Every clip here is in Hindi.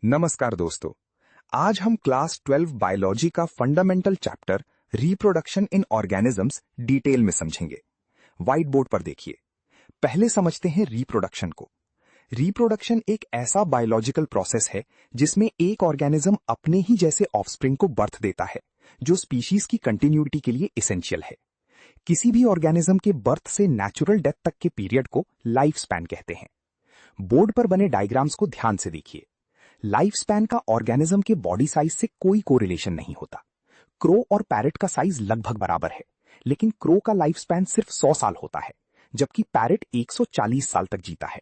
नमस्कार दोस्तों। आज हम क्लास 12 बायोलॉजी का fundamental chapter reproduction in organisms detail में समझेंगे। व्हाइट बोर्ड पर देखिए। पहले समझते हैं रिप्रोडक्शन को। रिप्रोडक्शन एक ऐसा बायोलॉजिकल प्रोसेस है जिसमें एक ऑर्गेनिज्म अपने ही जैसे ऑफस्प्रिंग को बर्थ देता है, जो स्पीशीज की कंटिन्यूटी के लिए एसेंशियल है। किसी भी ऑर्गेनिज्म के बर्थ से नेचुरल डेथ तक के पीरियड को लाइफ स्पैन कहते हैं। बोर्ड पर बने डायग्राम्स को ध्यान से देखिए। लाइफ स्पैन का ऑर्गेनिज्म के बॉडी साइज से कोई कोरिलेशन नहीं होता। क्रो और पैरेट का साइज लगभग बराबर है, लेकिन क्रो का लाइफ स्पैन सिर्फ 100 साल होता है, जबकि पैरेट 140 साल तक जीता है।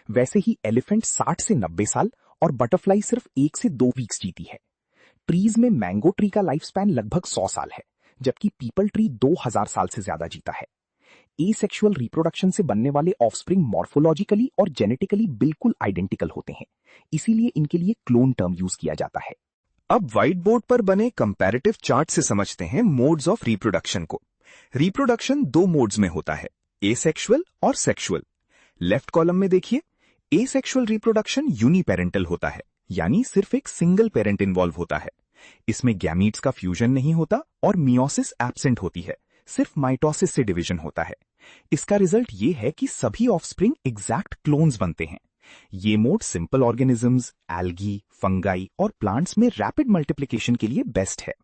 वैसे ही एलिफेंट 60 से 90 साल और बटरफ्लाई सिर्फ 1 से 2 वीक्स जीती है। ट्रीज में मैंगो ट्री का लाइफ स्पैन लगभग 100 साल है, जबकि पीपल ट्री 2000 साल से ज्यादा जीता है। एसेक्सुअल रिप्रोडक्शन से बनने वाले ऑफस्प्रिंग मॉर्फोलॉजिकली और जेनेटिकली बिल्कुल आइडेंटिकल होते हैं, इसीलिए इनके लिए क्लोन टर्म यूज किया जाता है। अब व्हाइट बोर्ड पर बने कंपैरेटिव चार्ट से समझते हैं मोड्स ऑफ रिप्रोडक्शन को। रिप्रोडक्शन 2 मोड्स में होता है, एसेक्सुअल और सेक्सुअल। लेफ्ट कॉलम में देखिए, एसेक्सुअल रिप्रोडक्शन यूनिपेरेंटल होता है, यानी सिर्फ एक सिंगल पेरेंट इन्वॉल्व होता है। इसमें गैमीट्स का फ्यूजन नहीं होता और मियोसिस एब्सेंट होती है, सिर्फ माइटोसिस से डिवीजन होता है। इसका रिजल्ट ये है कि सभी ऑफस्प्रिंग एग्जैक्ट क्लोन्स बनते हैं। ये mode simple organisms, algae, fungi और प्लांट्स में रैपिड मल्टीप्लिकेशन के लिए बेस्ट है।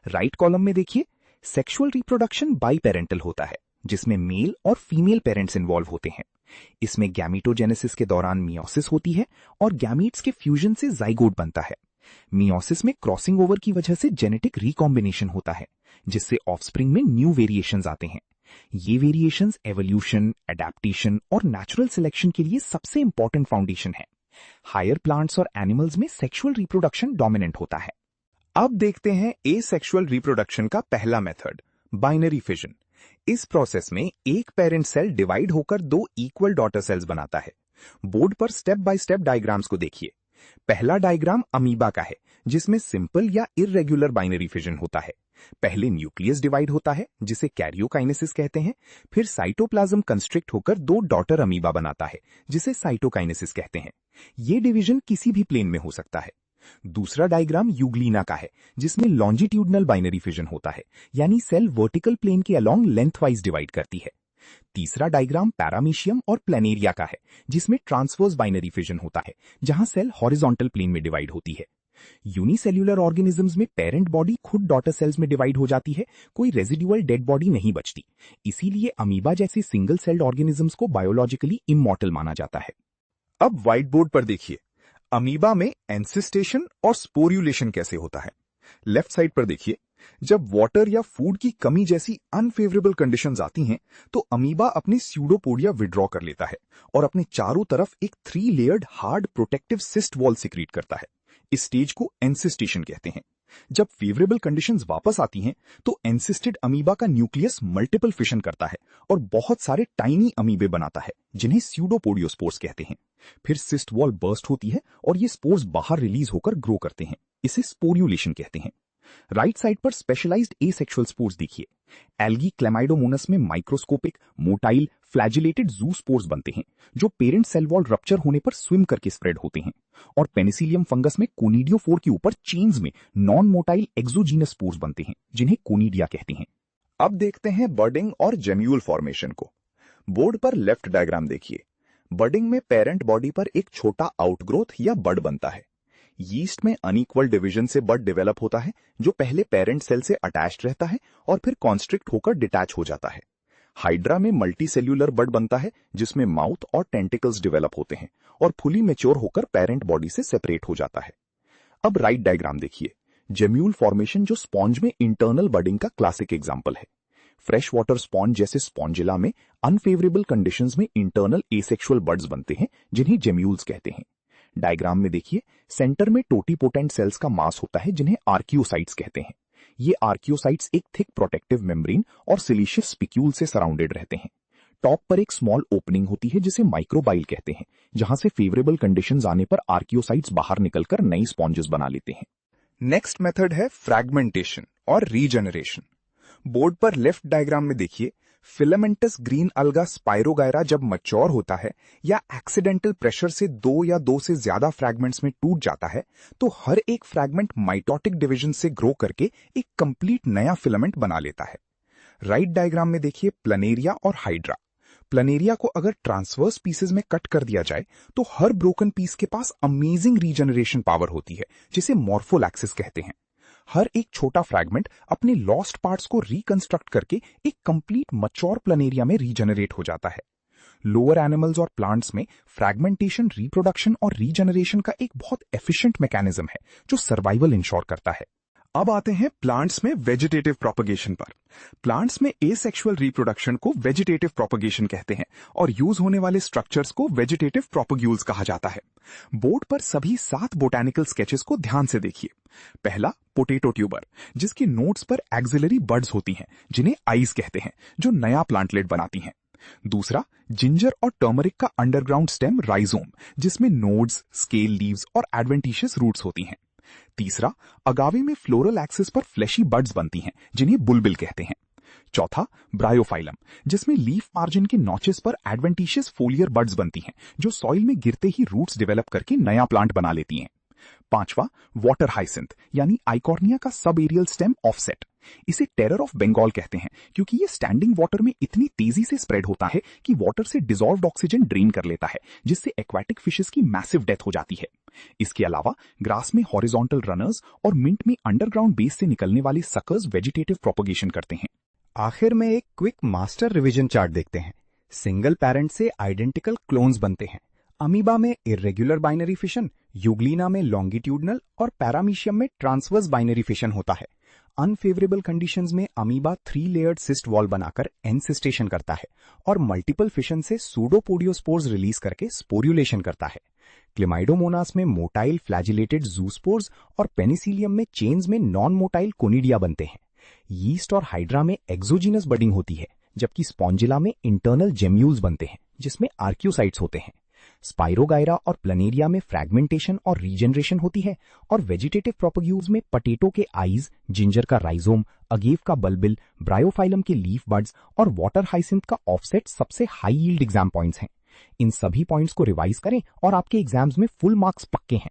राइट कॉलम में देखिए, सेक्सुअल रिप्रोडक्शन बाइपेरेंटल होता है, जिसमें मेल और फीमेल पेरेंट्स इन्वॉल्व होते हैं। इसमें गैमीटोजेनेसिस के दौरान मियोसिस होती है और गैमीट्स के फ्यूजन से जाइगोट बनता है। मियोसिस में क्रॉसिंग ओवर की वजह से जेनेटिक रिकॉम्बिनेशन होता है, जिससे ऑफस्प्रिंग में न्यू वेरिएशंस आते हैं। ये वेरिएशंस एवोल्यूशन, एडेप्टेशन और नेचुरल सिलेक्शन के लिए सबसे इंपॉर्टेंट फाउंडेशन है। हायर प्लांट्स और एनिमल्स में सेक्सुअल रिप्रोडक्शन डोमिनेंट होता है। अब देखते हैं एसेक्सुअल रिप्रोडक्शन का पहला मेथड, बाइनरी फिजन। इस प्रोसेस में एक पेरेंट सेल डिवाइड होकर 2 इक्वल डॉटर सेल्स बनाता है। बोर्ड पर स्टेप बाय स्टेप डायग्राम्स को देखिए। पहला डायग्राम अमीबा का है, जिसमें सिंपल या इररेगुलर बाइनरी फिजन होता है। पहले न्यूक्लियस डिवाइड होता है, जिसे कैरियोकाइनेसिस कहते हैं। फिर साइटोप्लाज्म कंस्ट्रिक्ट होकर 2 डॉटर अमीबा बनाता है, जिसे साइटोकाइनेसिस कहते हैं। ये डिवीजन किसी भी प्लेन में हो सकता है। दूसरा डायग्राम यूग्लिना का है, जिसमें लॉन्जिट्यूडनल बाइनरी फिजन होता है, यानी सेल वर्टिकल प्लेन के अलोंग लेंथवाइज डिवाइड करती है। तीसरा डायग्राम पैरामीशियम और प्लेनेरिया का है, जिसमें ट्रांसवर्स बाइनरी फिजन होता है, जहां सेल हॉरिजॉन्टल प्लेन में डिवाइड होती है। यूनिसेल्युलर ऑर्गेनिजम्स में पेरेंट बॉडी खुद डॉटर सेल्स में डिवाइड हो जाती है, कोई रेजिडुअल डेड बॉडी नहीं बचती। इसीलिए अमीबा जैसे सिंगल सेल्ड ऑर्गेनिजम्स को बायोलॉजिकली इमॉर्टल माना जाता है। अब व्हाइट बोर्ड पर देखिए, अमीबा में एंसिस्टेशन और स्पोर्युलेशन कैसे होता है। लेफ्ट साइड पर देखिए, जब वाटर या फूड की कमी जैसी अनफेवरेबल कंडीशंस आती हैं, तो अमीबा अपनी स्यूडोपोडिया विड्रॉ कर लेता है और अपने चारों तरफ एक 3 layered hard protective cyst wall secrete करता है। इस स्टेज को एंसिस्टेशन कहते हैं। जब फेवरेबल कंडीशंस वापस आती हैं, तो एंसिस्टेड अमीबा का न्यूक्लियस मल्टीपल फिशन करता है और बहुत सारे टाइनी अमीबे बनाता है, जिन्हें स्यूडोपोडियोस्पोर्स कहते हैं। फिर सिस्ट वॉल बर्स्ट होती है और ये स्पोर्स बाहर रिलीज होकर ग्रो करते हैं। इसे स्पोर्युलेशन कहते हैं। राइट साइड पर स्पेशलाइज्ड एसेक्सुअल स्पोर्स देखिए। एल्गी क्लेमाइडोमोनस में माइक्रोस्कोपिक, मोटाइल, फ्लैजिलेटेड जू स्पोर्स बनते हैं, जो पेरेंट सेल वॉल रप्चर होने पर स्विम करके स्प्रेड होते हैं। और पेनिसिलियम फंगस में कोनिडियोफोर के ऊपर चेन्स में नॉन मोटाइल एक्सोजीनस स्पोर्स बनते हैं, जिन्हें कोनिडिया कहते हैं। अब देखते हैं बर्डिंग और जेम्यूल फॉर्मेशन को। बोर्ड पर लेफ्ट डायग्राम देखिए। बर्डिंग में पेरेंट बॉडी पर एक छोटा आउटग्रोथ या बड बनता है। यीस्ट में अनइक्वल डिवीजन से बड डेवलप होता है, जो पहले पेरेंट सेल से अटैच्ड रहता है और फिर कॉन्स्ट्रिक्ट होकर डिटैच हो जाता है। हाइड्रा में मल्टीसेल्यूलर बड बनता है, जिसमें माउथ और टेंटिकल्स डेवलप होते हैं और फुली मैच्योर होकर पेरेंट बॉडी से सेपरेट हो जाता है। अब राइट डायग्राम देखिए। जेम्यूल फॉर्मेशन, जो स्पॉन्ज में इंटरनल बडिंग का क्लासिक एग्जांपल है। फ्रेश वाटर स्पॉन्ज जैसे स्पॉन्जिला में अनफेवरेबल कंडीशंस में इंटरनल एसेक्सुअल बड्स बनते हैं, जिन्हें जेम्यूल्स कहते हैं। डायग्राम में देखिए, सेंटर में टोटीपोटेंट सेल्स का मास होता है, जिन्हें आर्कियोसाइट्स कहते हैं। ये आर्कियोसाइट्स एक थिक प्रोटेक्टिव मेम्ब्रेन और सिलिशियस स्पिक्यूल से सराउंडेड रहते हैं। टॉप पर एक स्मॉल ओपनिंग होती है, जिसे माइक्रोबाइल कहते हैं, जहां से फेवरेबल कंडीशंस आने पर आर्कियोसाइट्स बाहर निकलकर नई स्पॉन्जेस बना लेते हैं। नेक्स्ट मेथड है फ्रैगमेंटेशन और रीजनरेशन। बोर्ड पर लेफ्ट डायग्राम में देखिए, फिलामेंटस ग्रीन अलगा स्पाइरोगायरा जब मैच्योर होता है या एक्सीडेंटल प्रेशर से दो या दो से ज्यादा फ्रैगमेंट्स में टूट जाता है, तो हर एक फ्रैगमेंट माइटोटिक डिवीजन से ग्रो करके एक कंप्लीट नया फिलामेंट बना लेता है। राइट डायग्राम में देखिए प्लनेरिया और हाइड्रा। प्लनेरिया को अगर ट्रांसवर्स पीसेस में कट कर दिया जाए तो हर ब्रोकन पीस के पास अमेजिंग रीजनरेशन पावर होती है, जिसे मॉर्फोलैक्सिस कहते हैं। हर एक छोटा फ्रैगमेंट अपने लॉस्ट पार्ट्स को रिकंस्ट्रक्ट करके एक कंप्लीट मैच्योर प्लनेरिया में रीजनरेट हो जाता है। लोअर एनिमल्स और प्लांट्स में फ्रैगमेंटेशन, रिप्रोडक्शन और रीजनरेशन का एक बहुत एफिशिएंट मैकेनिज्म है जो सर्वाइवल इंश्योर करता है। अब आते हैं प्लांट्स में वेजिटेटिव प्रोपगेशन पर। प्लांट्स में एसेक्सुअल रिप्रोडक्शन को वेजिटेटिव प्रोपगेशन कहते हैं और यूज होने वाले स्ट्रक्चर्स को वेजिटेटिव प्रोपग्यूल्स कहा जाता है। बोर्ड पर सभी 7 बोटैनिकल स्केचेस को ध्यान से देखिए। पहला पोटैटो ट्यूबर, जिसके नोड्स पर एक्सिलरी बड्स होती हैं जिन्हें आईज कहते हैं, जो नया प्लांटलेट बनाती हैं। दूसरा जिंजर और टर्मरिक का अंडरग्राउंड स्टेम राइजोम, जिसमें नोड्स, स्केल लीव्स और एडवेंटिशियस रूट्स होती हैं। तीसरा अगावे में फ्लोरल एक्सिस पर फ्लैशी बड्स बनती हैं जिन्हें बुलबिल कहते हैं। चौथा ब्रायोफाइलम, जिसमें लीफ मार्जिन के नॉचेस पर एडवेंटिशियस फोलियर बड्स बनती हैं जो सॉइल में गिरते ही रूट्स डेवलप करके नया प्लांट बना लेती हैं। पांचवा वाटर हाइसिंथ यानी आइकॉर्निया का सब एरियल स्टेम ऑफसेट। इसे टेरर ऑफ बंगाल कहते हैं क्योंकि ये स्टैंडिंग वाटर में इतनी तेजी से स्प्रेड होता है कि वाटर से डिसॉल्व्ड ऑक्सीजन ड्रेन कर लेता है, जिससे एक्वाटिक फिशेस की मैसिव डेथ हो जाती है। इसके अलावा ग्रास में हॉरिजॉन्टल रनर्स और मिंट में अंडरग्राउंड बेस से निकलने वाले सकर्स वेजिटेटिव प्रोपगेशन करते हैं। आखिर में एक क्विक मास्टर रिवीजन चार्ट देखते हैं। सिंगल पेरेंट से आइडेंटिकल क्लोन्स बनते हैं। अमीबा में इर्रेगुलर बाइनरी फिशन, यूग्लिना में लॉन्गिट्यूडनल और पैरामीशियम में ट्रांसवर्स बाइनरी फिशन होता है। अनफेवरेबल कंडीशंस में अमीबा 3 लेयर्ड सिस्ट वॉल बनाकर एनसिस्टेशन करता है और मल्टीपल फिशन से सूडोपोडियोस्पोर्स रिलीज करके स्पोर्युलेशन करता है। क्लेमाइडोमोनास में मोटाइल फ्लैजिलेटेड जूस्पोर्स और पेनिसिलियम में चेन्स में नॉन मोटाइल कोनिडिया बनते हैं। यीस्ट और हाइड्रा में एक्सोजीनस बडिंग होती है, जबकि स्पॉन्जिला में इंटरनल जेम्यूल्स बनते हैं जिसमें आर्क्यूसाइट्स होते हैं। स्पाइरोगायरा और प्लनेरिया में फ्रैगमेंटेशन और रीजनरेशन होती है और वेजिटेटिव प्रोपग्यूल्स में पटेटो के आईज, जिंजर का राइजोम, अगेव का बल्बिल, ब्रायोफाइलम के लीफ बड्स और वाटर हाइसिंथ का ऑफसेट सबसे हाई यील्ड एग्जाम पॉइंट्स हैं। इन सभी पॉइंट्स को रिवाइज करें और आपके एग्जाम्स में फुल मार्क्स पक्के हैं।